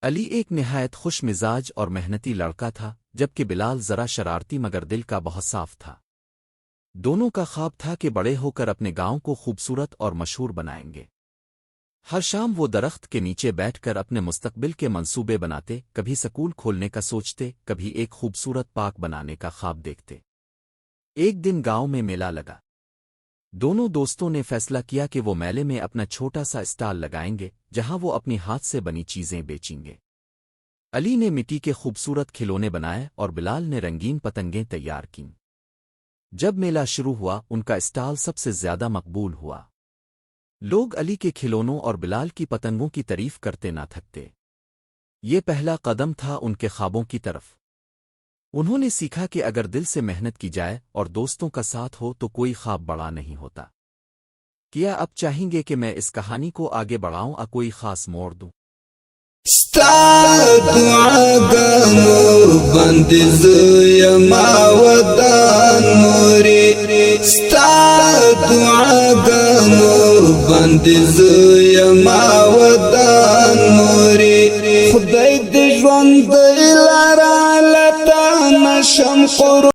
علی ایک نہایت خوش مزاج اور محنتی لڑکا تھا، جبکہ بلال ذرا شرارتی مگر دل کا بہت صاف تھا۔ دونوں کا خواب تھا کہ بڑے ہو کر اپنے گاؤں کو خوبصورت اور مشہور بنائیں گے۔ ہر شام وہ درخت کے نیچے بیٹھ کر اپنے مستقبل کے منصوبے بناتے، کبھی سکول کھولنے کا سوچتے، کبھی ایک خوبصورت پارک بنانے کا خواب دیکھتے۔ ایک دن گاؤں میں میلہ لگا۔ دونوں دوستوں نے فیصلہ کیا کہ وہ میلے میں اپنا چھوٹا سا اسٹال لگائیں گے، جہاں وہ اپنی ہاتھ سے بنی چیزیں بیچیں گے۔ علی نے مٹی کے خوبصورت کھلونے بنائے اور بلال نے رنگین پتنگیں تیار کیں۔ جب میلہ شروع ہوا، ان کا اسٹال سب سے زیادہ مقبول ہوا۔ لوگ علی کے کھلونوں اور بلال کی پتنگوں کی تعریف کرتے نہ تھکتے۔ یہ پہلا قدم تھا ان کے خوابوں کی طرف۔ انہوں نے سیکھا کہ اگر دل سے محنت کی جائے اور دوستوں کا ساتھ ہو تو کوئی خواب بڑا نہیں ہوتا۔ کیا اب چاہیں گے کہ میں اس کہانی کو آگے بڑھاؤں یا کوئی خاص موڑ دوں؟ خدای دې ژوند لرا لتا نشم